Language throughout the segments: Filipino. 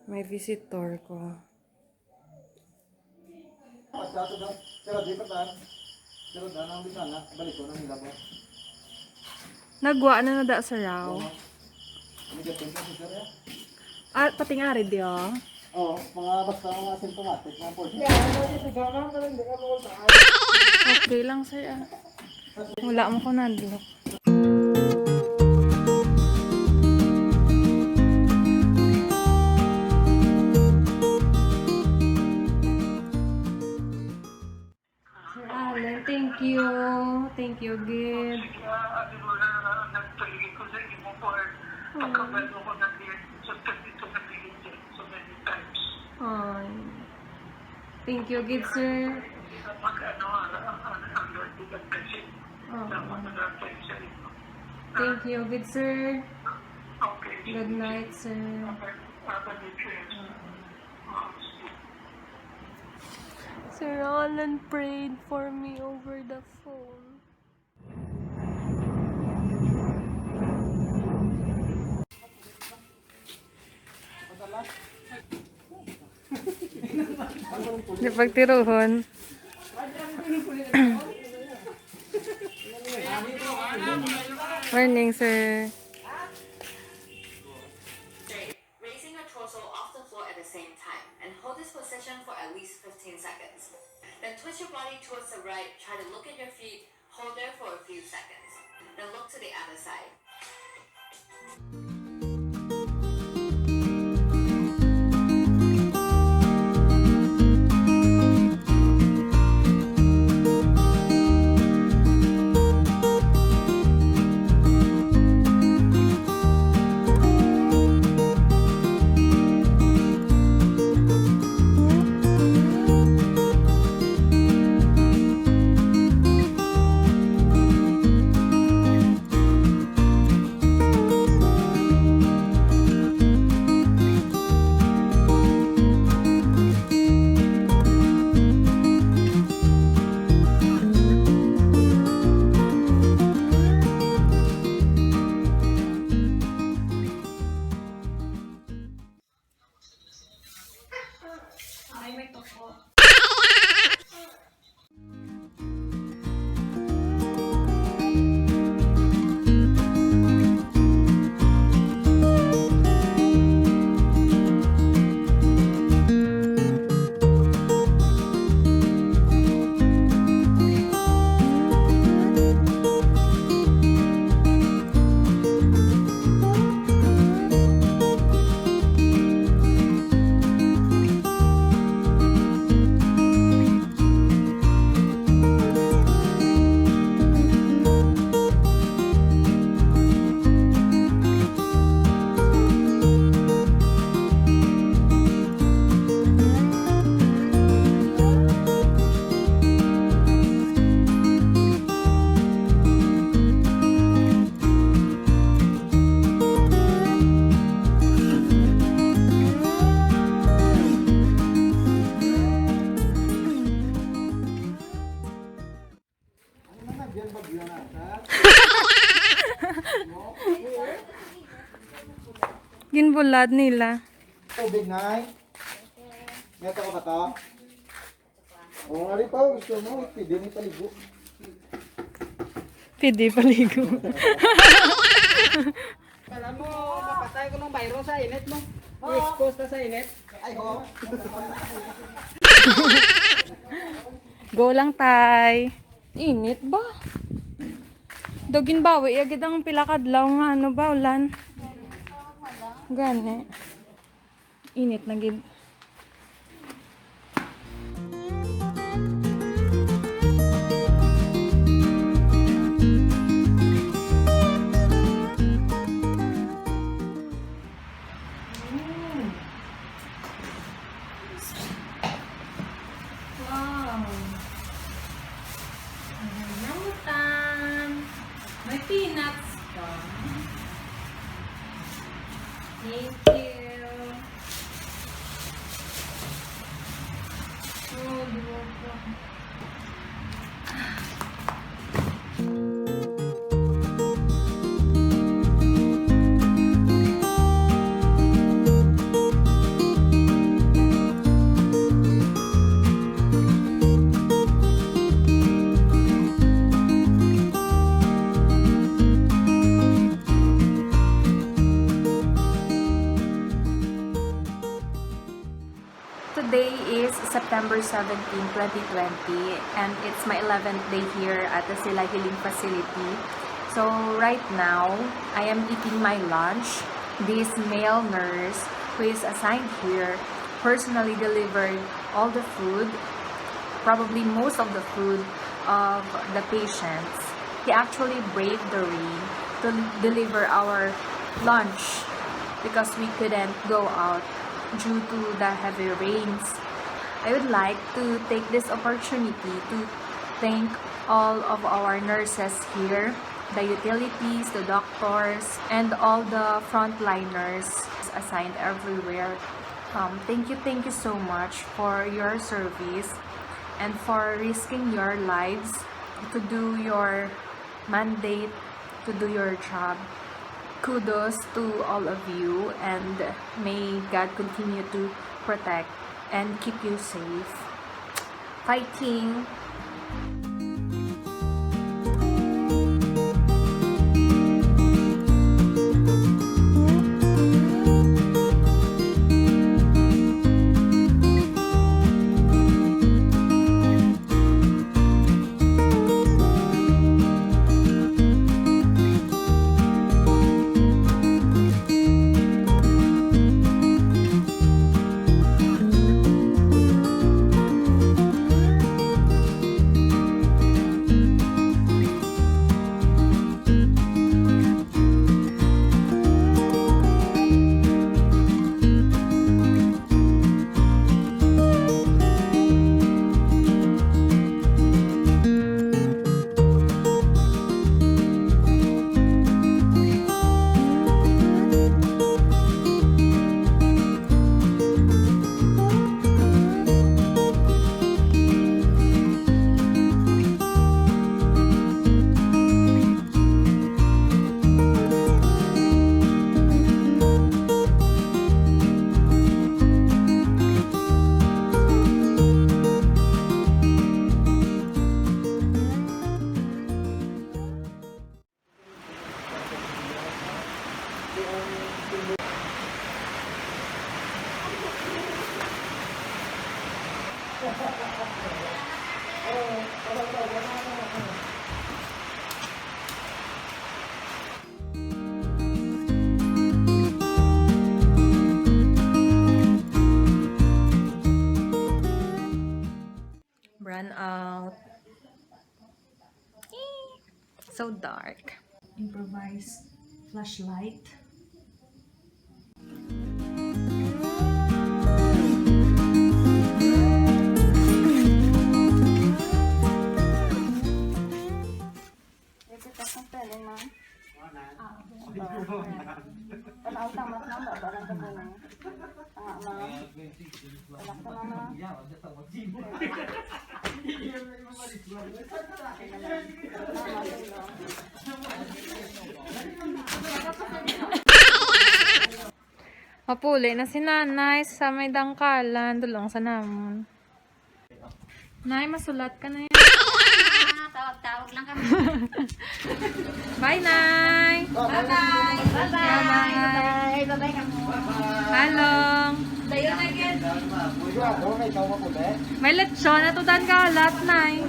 May visitor ko. Nagwa na nada sa raw. Ah, pating ari di oh. Oo, mga basta mga symptomatic na po. Okay lang sir ah. Wala mo ko nandlo. Sir Allen, thank you. Thank you, Gid. Ay. Thank you, Gid, sir. Thank you, good sir. Good night, sir. Sir Alan prayed for me over the phone. Di pagtiruhon. Morning, sir. Raising your torso off the floor at the same time and hold this position for at least 15 seconds. Then twist your body towards the right, try to look at your feet, hold there for a few seconds. Then look to the other side. Ginbulad nila. Tubig na. Ngeta ko ka to. Oo, ari pa. Gusto mo, pwede ni paligo. Pwede paligo. Kala mo, mapatay ko ng virus sa init mo. I-expose na sa init. Ay, ho. Go lang, tay. Init ba? Dogin bawi, agad ang pilakadlaw nga, ano ba, ulan? Gani. Init na gid. Wow. Rambutan. May peanuts pa. Thank you. Oh, diba? September 17, 2020, and it's my 11th day here at the Silay Healing Facility. So right now, I am eating my lunch. This male nurse who is assigned here personally delivered all the food, probably most of the food of the patients. He actually braved the rain to deliver our lunch because we couldn't go out due to the heavy rains. I would like to take this opportunity to thank all of our nurses here, the utilities, the doctors, and all the frontliners assigned everywhere. Thank you so much for your service and for risking your lives to do your mandate, to do your job. Kudos to all of you, and may God continue to protect and keep you safe. Fighting! Run out. So dark. Improvise flashlight. Mapuli na si nanay sa may dangkalan. Dulong sa namon. Nay, masulat ka na yan. Tawag-tawag lang kami. Bye, Nay! Bye-bye! Bye-bye! Bye-bye kamo. Halong! Dayo na again. May lechon na to dan kalat, Nay.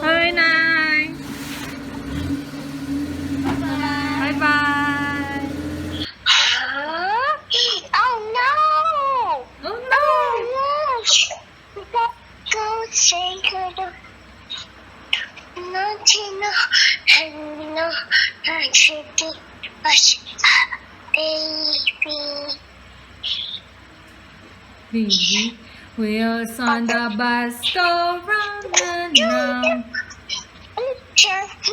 Hi, Nay! Bye-bye! Oh no! Oh, no! Go say good. Nothing, no, and no, baby. Baby, wheels on the bus go round and round. George,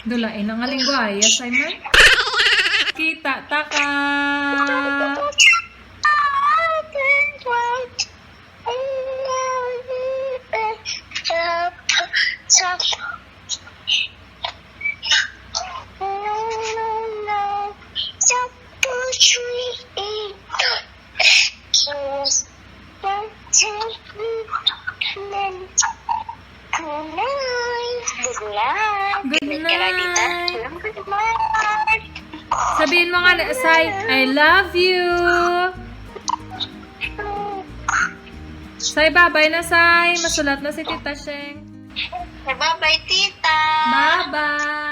Dulain ang alingwaya, Simon. Kita taka. Stop the tree. night. Good Ka na, tita. night. Good night. Sabihin mo nga, Sai, I love you. Sai, bye-bye na, Sai. Masulat na si Tita Sheng. Bye-bye, tita. Bye-bye.